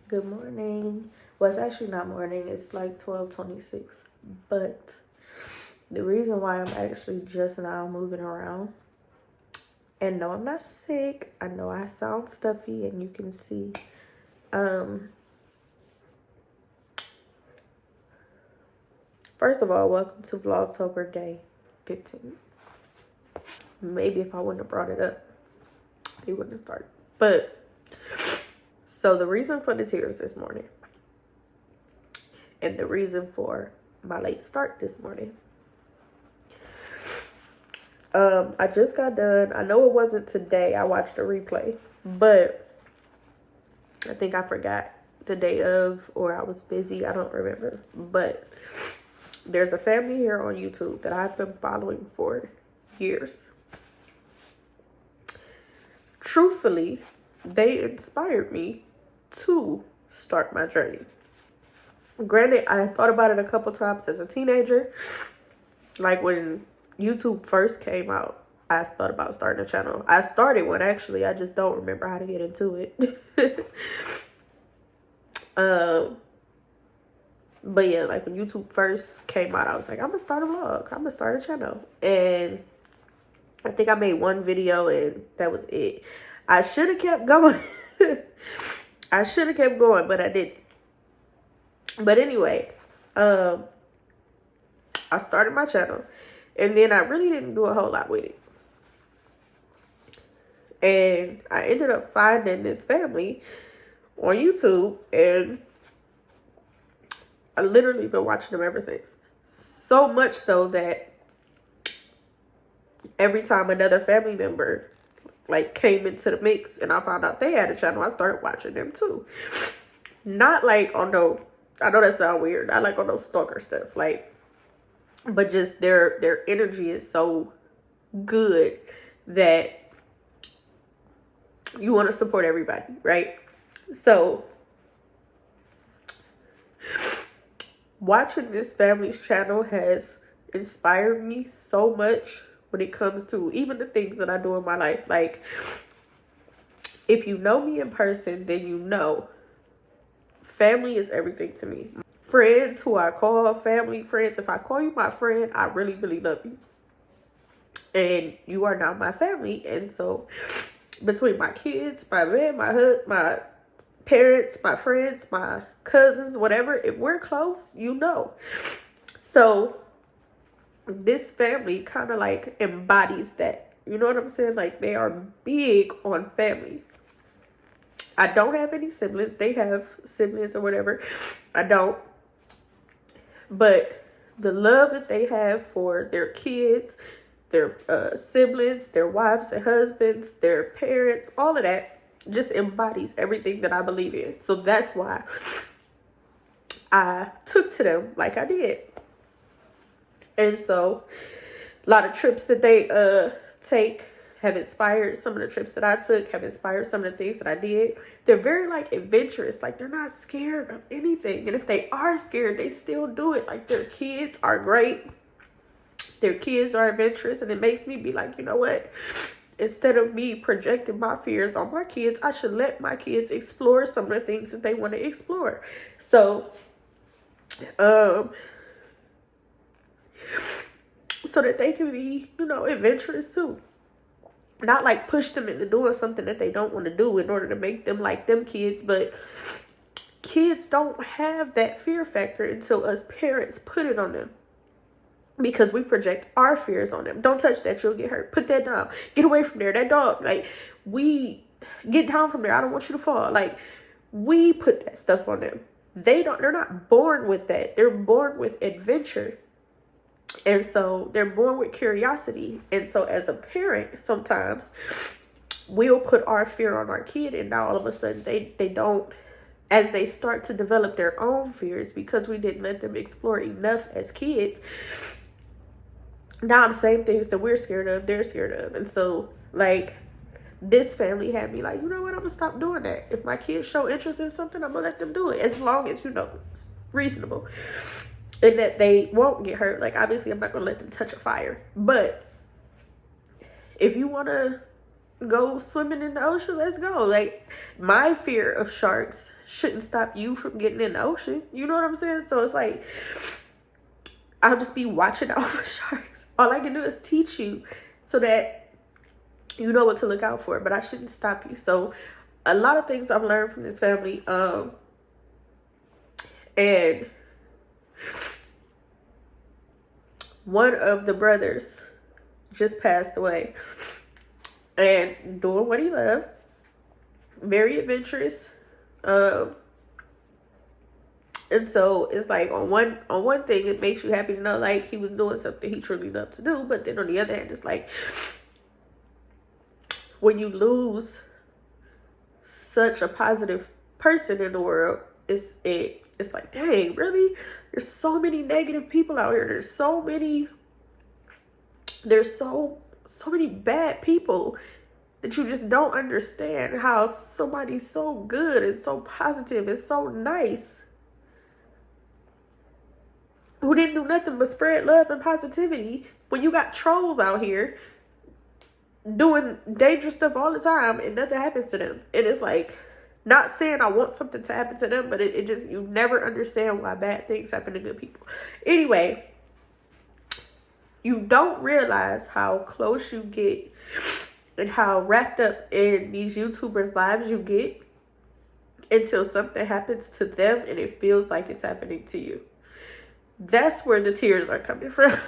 Good morning. Well, it's actually not morning. It's like 12:26. But the reason why I'm actually just now moving around, and no, I'm not sick. I know I sound stuffy, and you can see. First of all, welcome to Vlogtober day 15. Maybe if I wouldn't have brought it up, it wouldn't have started. But so the reason for the tears this morning, and the reason for my late start this morning. I just got done. I know it wasn't today. I watched the replay, but I think I forgot the day of, or I was busy. I don't remember. But there's a family here on YouTube that I've been following for years. Truthfully, they inspired me to start my journey. Granted, I thought about it a couple times as a teenager. Like when YouTube first came out, I thought about starting a channel. I started one actually. I just don't remember how to get into it. But yeah, like when YouTube first came out, I was like, I'm gonna start a vlog. I'm gonna start a channel. And I think I made one video and that was it. I should have kept going. I should have kept going, but I didn't. But anyway, I started my channel. And then I really didn't do a whole lot with it. And I ended up finding this family on YouTube. And I literally been watching them ever since. So much so that every time another family member like came into the mix and I found out they had a channel, I started watching them too. Not like on no, I know that sounds weird. Not like on those stalker stuff. Like, but just their energy is so good that you want to support everybody, right? So watching this family's channel has inspired me so much when it comes to even the things that I do in my life. Like, if you know me in person, then you know family is everything to me. Friends who I call family, friends. If I call you my friend, I really, really love you. And you are now my family. And so between my kids, my man, my husband, my parents, my friends, my cousins, whatever, if we're close, you know. So this family kind of like embodies that. You know what I'm saying? Like, they are big on family. I don't have any siblings. They have siblings or whatever. I don't. But the love that they have for their kids, their siblings, their wives and husbands, their parents, all of that just embodies everything that I believe in. So that's why I took to them like I did. And so a lot of trips that they take have inspired some of the trips that I took, have inspired some of the things that I did. They're very like adventurous. Like, they're not scared of anything. And if they are scared, they still do it. Like, their kids are great. Their kids are adventurous. And it makes me be like, you know what? Instead of me projecting my fears on my kids, I should let my kids explore some of the things that they want to explore. So, so that they can be, you know, adventurous too. Not like push them into doing something that they don't want to do in order to make them like them kids. But kids don't have that fear factor until us parents put it on them. Because we project our fears on them. Don't touch that, you'll get hurt. Put that down. Get away from there. That dog. Like, we get down from there. I don't want you to fall. Like, we put that stuff on them. They're not born with that. They're born with adventure. And so they're born with curiosity. And so as a parent, sometimes we'll put our fear on our kid, and now all of a sudden they don't, as they start to develop their own fears because we didn't let them explore enough as kids. Now the same things that we're scared of, they're scared of. And so like this family had me like, you know what, I'm gonna stop doing that. If my kids show interest in something, I'm gonna let them do it, as long as, you know, it's reasonable and that they won't get hurt. Like, obviously I'm not gonna let them touch a fire, but if you want to go swimming in the ocean, let's go. Like, my fear of sharks shouldn't stop you from getting in the ocean. You know what I'm saying? So it's like, I'll just be watching out for sharks. All I can do is teach you so that you know what to look out for, but I shouldn't stop you. So a lot of things I've learned from this family, and one of the brothers just passed away and doing what he loved, very adventurous, and so it's like on one thing it makes you happy to know like he was doing something he truly loved to do, but then on the other hand it's like when you lose such a positive person in the world, it's like, dang, really? There's so many negative people out here. There's so many bad people that you just don't understand how somebody's so good and so positive and so nice, who didn't do nothing but spread love and positivity, when you got trolls out here doing dangerous stuff all the time and nothing happens to them. And it's like, not saying I want something to happen to them, but it just, you never understand why bad things happen to good people. Anyway, you don't realize how close you get and how wrapped up in these YouTubers' lives you get until something happens to them and it feels like it's happening to you. That's where the tears are coming from.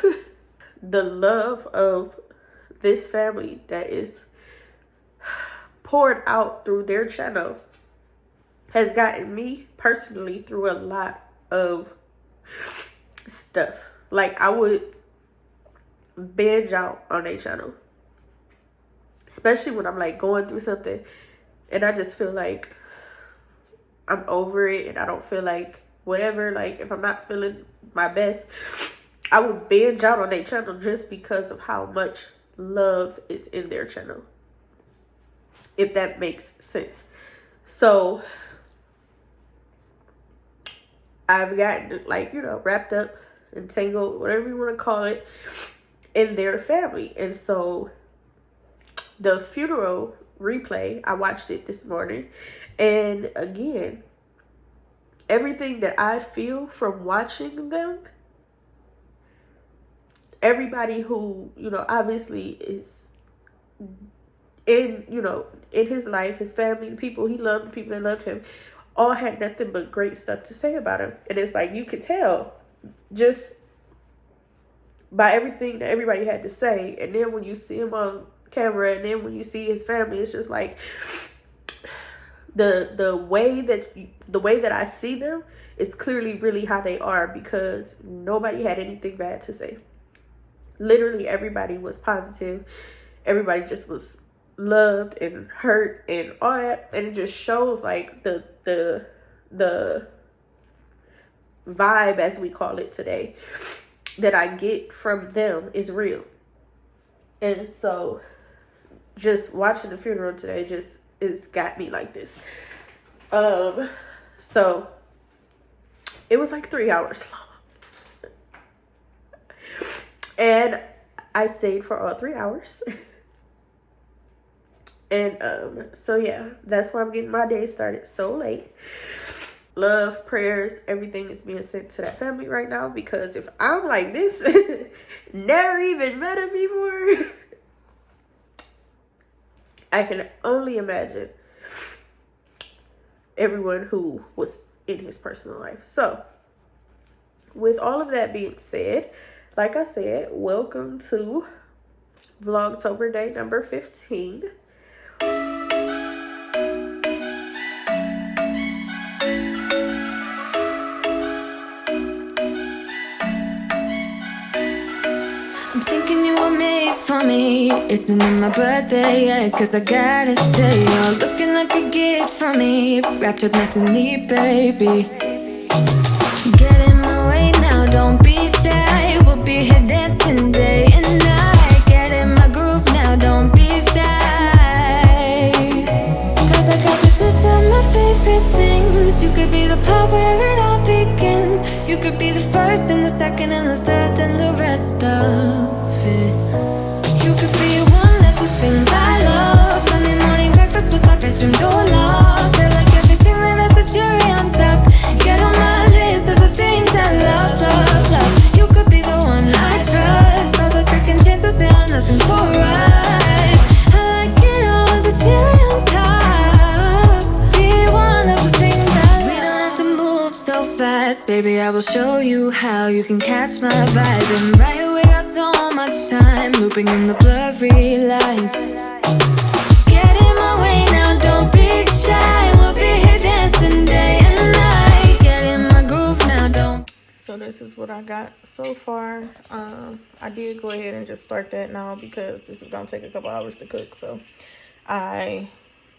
The love of this family that is poured out through their channel has gotten me personally through a lot of stuff. Like, I would binge out on their channel, especially when I'm like going through something and I just feel like I'm over it and I don't feel like whatever, like if I'm not feeling my best, I will binge out on their channel just because of how much love is in their channel, if that makes sense. So I've gotten like, you know, wrapped up, entangled, whatever you want to call it, in their family. And so the funeral replay, I watched it this morning, and again, everything that I feel from watching them, everybody who, you know, obviously is in, you know, in his life, his family, the people he loved, the people that loved him, all had nothing but great stuff to say about him. And it's like, you could tell just by everything that everybody had to say. And then when you see him on camera, and then when you see his family, it's just like the way that I see them is clearly really how they are, because nobody had anything bad to say. Literally everybody was positive. Everybody just was loved and hurt and all that, and it just shows like the vibe, as we call it today, that I get from them is real. And so just watching the funeral today just it's got me like this. So it was like 3 hours long, and I stayed for all 3 hours. And so yeah, that's why I'm getting my day started so late. Love, prayers, everything is being sent to that family right now, because if I'm like this, never even met him before, I can only imagine everyone who was in his personal life. So with all of that being said, like I said, welcome to Vlogtober day number 15. I'm thinking you were made for me. Isn't it my birthday yet? Cause I gotta say, you're looking like a gift for me, wrapped up nice and neat, baby. Get in my way now, don't be shy. We'll be here dancing day and night. Get in my groove now, don't be shy. Cause I got this list of my favorite things. You could be the part where it all begins. You could be the first and the second and the third and the rest of it. You could be one that the things I love. Sunday morning breakfast with our bedroom door locked. I like everything that has a cherry on top. Get on my list of the things I love, love, love. You could be the one I trust. All the second chances, they are nothing for us. I like it all with the cherry on top. Be one of the things I love. We don't have to move so fast, baby. I will show you how you can catch my vibe. And right here we got so much time, looping in the blurry lights. Get in my way now, don't be shy. We'll be here dancing day and night. Get in my groove now, don't. So this is what I got so far. I did go ahead and just start that now because this is gonna take a couple hours to cook. So I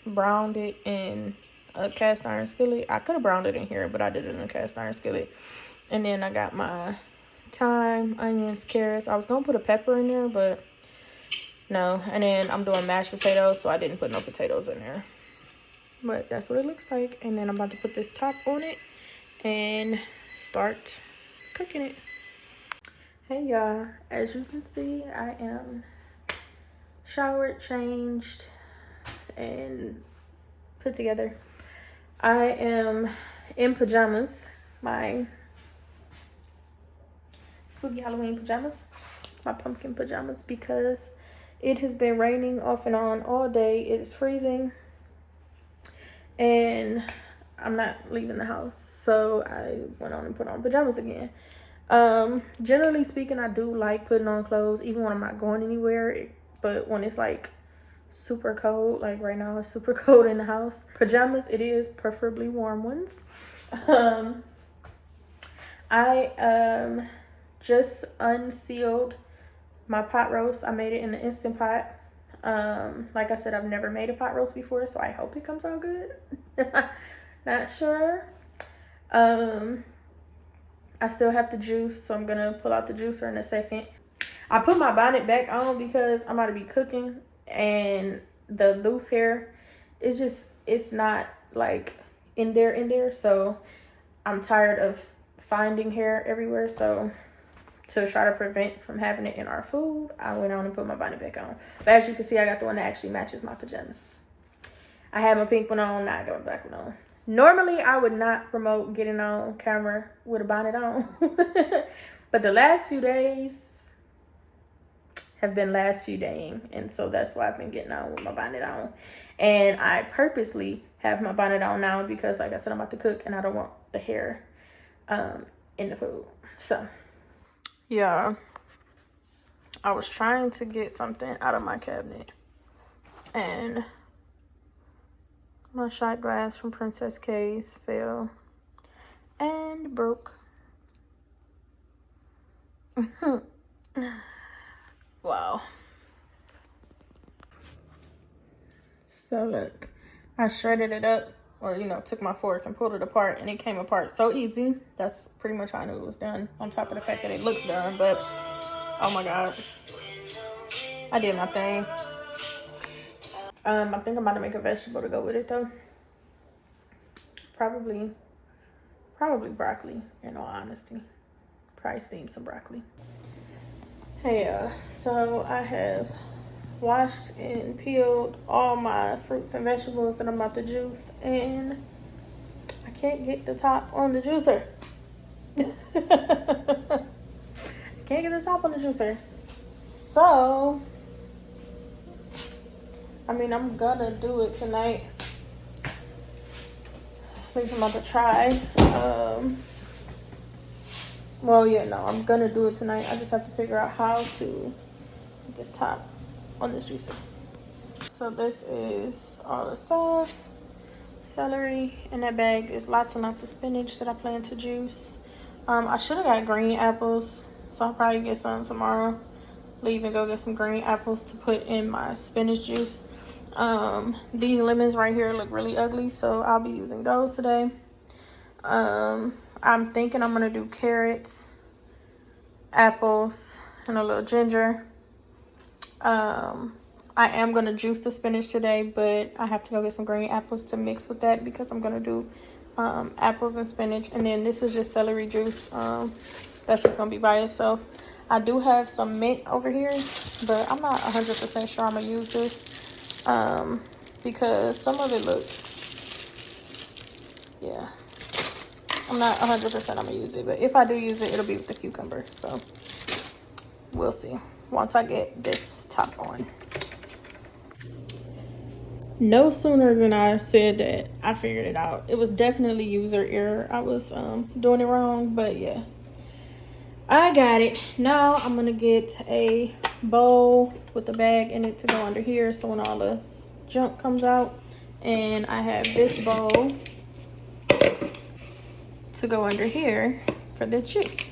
browned it in a cast iron skillet. I could have browned it in here, but I did it in a cast iron skillet. And then I got my thyme, onions, carrots. I was gonna put a pepper in there, but no. And then I'm doing mashed potatoes, so I didn't put no potatoes in there. But that's what it looks like. And then I'm about to put this top on it and start cooking it. Hey y'all, as you can see, I am showered, changed, and put together. I am in pajamas, my spooky Halloween pajamas, my pumpkin pajamas, because it has been raining off and on all day. It is freezing and I'm not leaving the house, so I went on and put on pajamas again. Generally speaking, I do like putting on clothes even when I'm not going anywhere, but when it's like super cold, like right now it's super cold in the house, pajamas it is, preferably warm ones. I just unsealed my pot roast. I made it in the Instant Pot. Like I said, I've never made a pot roast before, so I hope it comes out good. Not sure. I still have the juice, so I'm gonna pull out the juicer in a second. I put my bonnet back on because I'm about to be cooking, and the loose hair is just, it's not like in there, so I'm tired of finding hair everywhere. So to try to prevent from having it in our food, I went on and put my bonnet back on. But as you can see, I got the one that actually matches my pajamas. I had my pink one on, now I got my black one on. Normally, I would not promote getting on camera with a bonnet on. But the last few days have been last few daying. And so that's why I've been getting on with my bonnet on. And I purposely have my bonnet on now because, like I said, I'm about to cook and I don't want the hair in the food. So, yeah. I was trying to get something out of my cabinet. And my shot glass from Princess K's fell and broke. Wow. So look, I shredded it up, or took my fork and pulled it apart, and it came apart so easy. That's pretty much how I knew it was done, on top of the fact that it looks done. But oh my god, I did my thing. I think I'm about to make a vegetable to go with it though. Probably broccoli, in all honesty. Probably steam some broccoli. Hey, so I have washed and peeled all my fruits and vegetables that I'm about to juice, and I can't get the top on the juicer. I can't get the top on the juicer. So I mean, I'm gonna do it tonight. At least I'm about to try. Well, yeah, no, I'm gonna do it tonight. I just have to figure out how to get this top on this juicer. So this is all the stuff. Celery in that bag. There's lots and lots of spinach that I plan to juice. I should have got green apples, so I'll probably get some tomorrow. Leave and go get some green apples to put in my spinach juice. These lemons right here look really ugly, so I'll be using those today. I'm thinking I'm gonna do carrots, apples, and a little ginger. I am gonna juice the spinach today, but I have to go get some green apples to mix with that because I'm gonna do apples and spinach. And then this is just celery juice. That's just gonna be by itself. I do have some mint over here, but I'm not 100% sure I'm gonna use this because some of it looks, yeah, I'm not 100% I'm gonna use it, but if I do use it, it'll be with the cucumber. So we'll see once I get this top on. No sooner than I said that, I figured it out. It was definitely user error. I was doing it wrong, but yeah, I got it. Now I'm gonna get a bowl with a bag in it to go under here, so when all the junk comes out, and I have this bowl to go under here for the juice.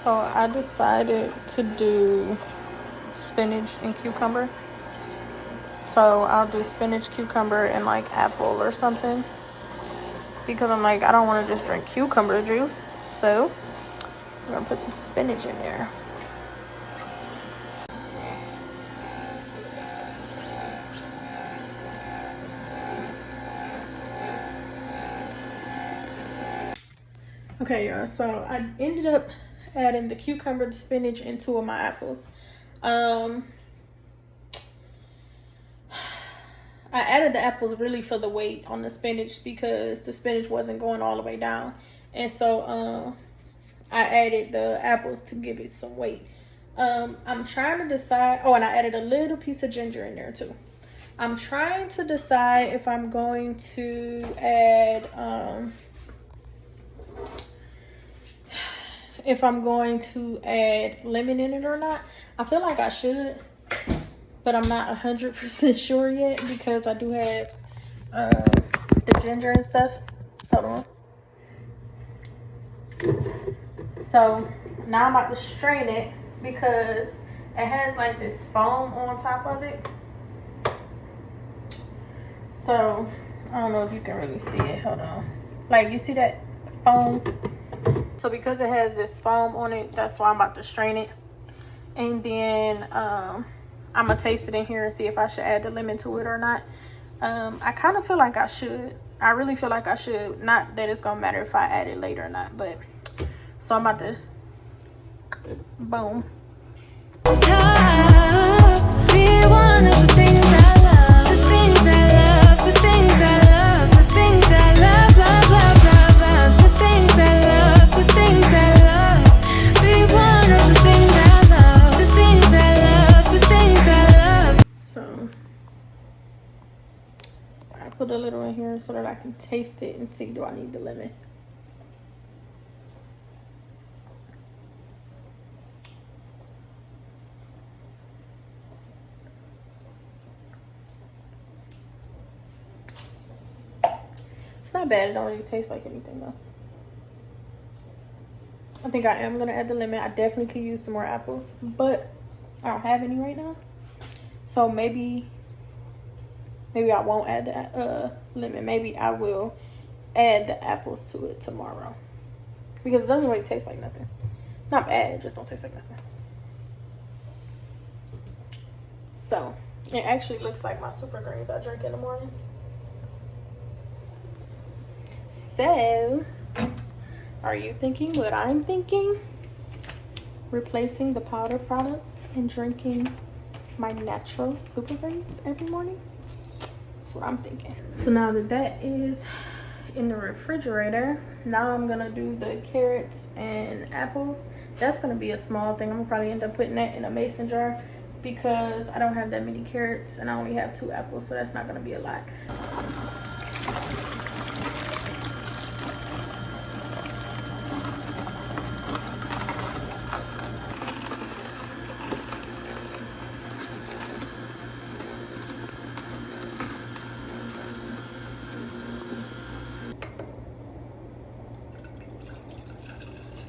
So I decided to do spinach and cucumber. So I'll do spinach, cucumber, and like apple or something. Because I'm like, I don't want to just drink cucumber juice. So I'm gonna put some spinach in there. Okay, y'all, so I ended up adding the cucumber, the spinach, and 2 of my apples. I added the apples really for the weight on the spinach because the spinach wasn't going all the way down. And so I added the apples to give it some weight. I'm trying to decide, oh, and I added a little piece of ginger in there too. I'm trying to decide if I'm going to add lemon in it or not. I feel like I should, but I'm not 100% sure yet because I do have the ginger and stuff. Hold on. So now I'm about to strain it because it has like this foam on top of it. So I don't know if you can really see it. Hold on. Like, you see that foam? So because it has this foam on it, that's why I'm about to strain it. And then I'm gonna taste it in here and see if I should add the lemon to it or not. I kind of feel like I should. I really feel like I should. Not that it's gonna matter if I add it later or not, but so I'm about to boom. Be one of the things I love, the things I love, the things I love, the things I love, love, love, love, love, the things I love, the things I love. Be one of the things I love, the things I love, the things I love. So I put a little in here so that I can taste it and see, do I need the lemon? It's not bad. It don't really taste like anything though. I think I am gonna add the lemon. I definitely could use some more apples, but I don't have any right now. So maybe Maybe I won't add the lemon. Maybe I will add the apples to it tomorrow. Because it doesn't really taste like nothing. It's not bad, it just don't taste like nothing. So, it actually looks like my super greens I drink in the mornings. So, are you thinking what I'm thinking? Replacing the powder products and drinking my natural super greens every morning? That's what I'm thinking. So now that that is in the refrigerator, now I'm gonna do the carrots and apples. That's gonna be a small thing. I'm gonna probably end up putting that in a mason jar because I don't have that many carrots and I only have 2 apples, so that's not gonna be a lot.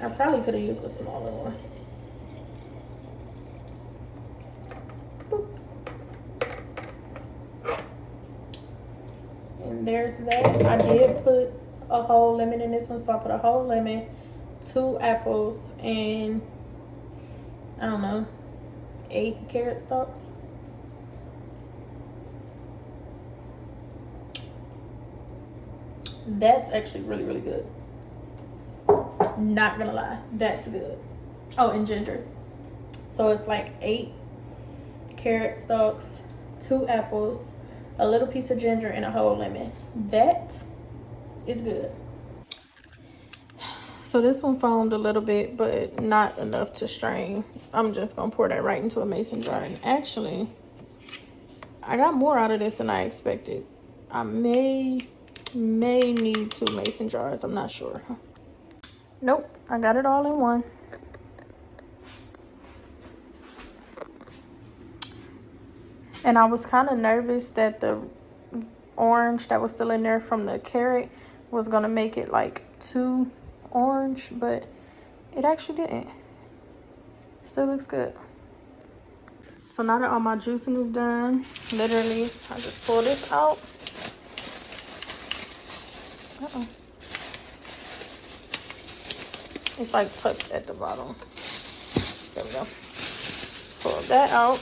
I probably could have used a smaller one. Boop. And there's that. I did put a whole lemon in this one, so I put a whole lemon, 2 apples, and I don't know, 8 carrot stalks. That's actually really, really good. Not gonna lie, that's good. Oh, and ginger. So it's like 8 carrot stalks, 2 apples, a little piece of ginger, and a whole lemon. That is good. So this one foamed a little bit, but not enough to strain. I'm just gonna pour that right into a mason jar. And actually, I got more out of this than I expected. I may need 2 mason jars. I'm not sure. Nope, I got it all in one. And I was kind of nervous that the orange that was still in there from the carrot was gonna make it like too orange, but it actually didn't. Still looks good. So now that all my juicing is done, literally, I just pull this out. It's like tucked at the bottom. There we go. Pull that out.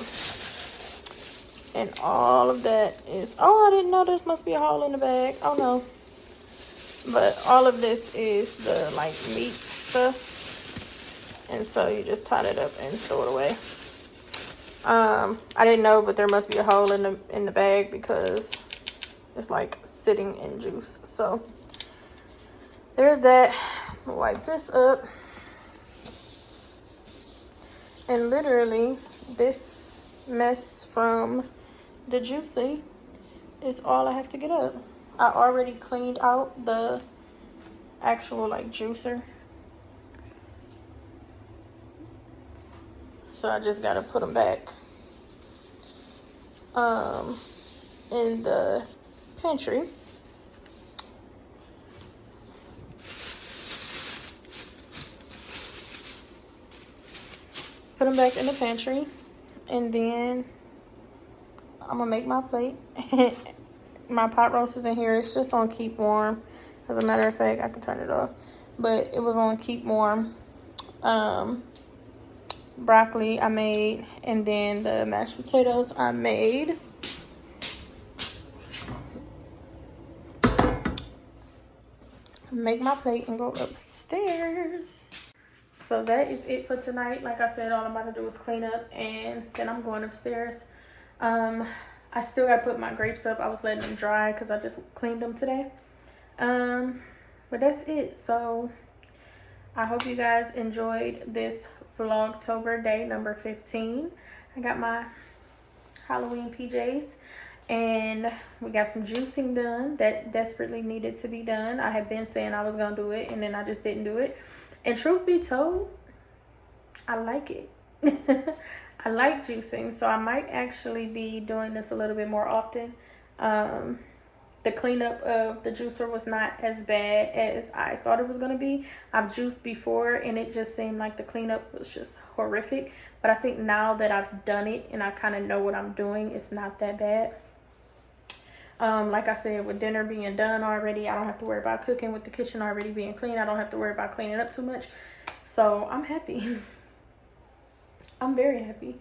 And all of that is, oh, I didn't know there must be a hole in the bag. Oh no. But all of this is the like meat stuff. And so you just tie it up and throw it away. I didn't know, but there must be a hole in the bag because it's like sitting in juice. So there's that. Wipe this up. And literally this mess from the juicy is all I have to get up. I already cleaned out the actual like juicer. So I just gotta put them back in the pantry. Put them back in the pantry, and then I'm gonna make my plate. My pot roast is in here. It's just on keep warm. As a matter of fact, I can turn it off, but it was on keep warm. Broccoli I made, and then the mashed potatoes I made. Make my plate and go upstairs. So that is it for tonight. Like I said, all I'm about to do is clean up, and then I'm going upstairs. I still gotta put my grapes up. I was letting them dry because I just cleaned them today. But that's it. So I hope you guys enjoyed this Vlogtober day number 15. I got my Halloween PJs, and we got some juicing done that desperately needed to be done. I had been saying I was gonna do it, and then I just didn't do it. And truth be told, I like it. I like juicing, so I might actually be doing this a little bit more often. The cleanup of the juicer was not as bad as I thought it was going to be. I've juiced before, and it just seemed like the cleanup was just horrific. But I think now that I've done it and I kind of know what I'm doing, it's not that bad. Like I said, with dinner being done already, I don't have to worry about cooking. With the kitchen already being clean, I don't have to worry about cleaning up too much. So I'm happy. I'm very happy.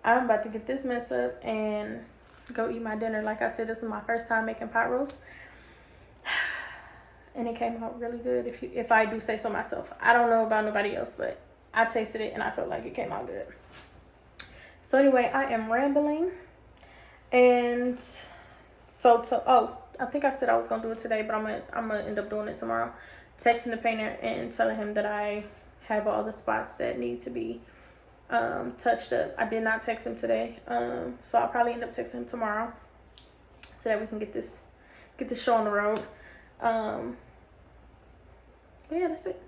I'm about to get this mess up and go eat my dinner. Like I said, this is my first time making pot roast, and it came out really good. If I do say so myself, I don't know about nobody else, but I tasted it and I felt like it came out good. So anyway, I am rambling, and so I think I said I was gonna do it today, but I'm gonna end up doing it tomorrow. Texting the painter and telling him that I have all the spots that need to be touched up. I did not text him today, so I'll probably end up texting him tomorrow so that we can get this show on the road. But yeah, that's it.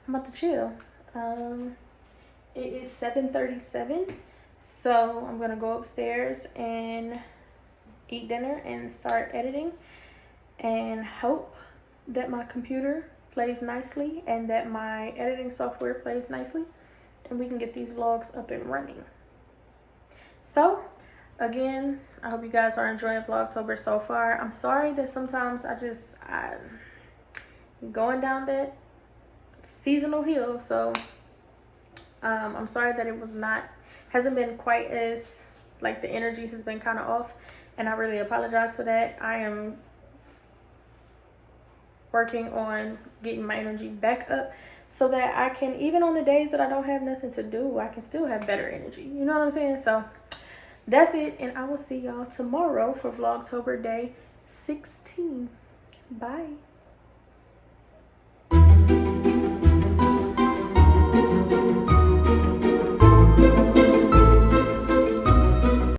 I'm about to chill. It is 7:37, so I'm gonna go upstairs and eat dinner and start editing, and hope that my computer plays nicely and that my editing software plays nicely, and we can get these vlogs up and running. So again, I hope you guys are enjoying Vlogtober so far. I'm sorry that sometimes I'm going down that seasonal hill, so I'm sorry that it hasn't been quite as, like, the energy has been kind of off, and I really apologize for that. I am working on getting my energy back up so that I can, even on the days that I don't have nothing to do, I can still have better energy. You know what I'm saying? So that's it, and I will see y'all tomorrow for Vlogtober day 16. Bye.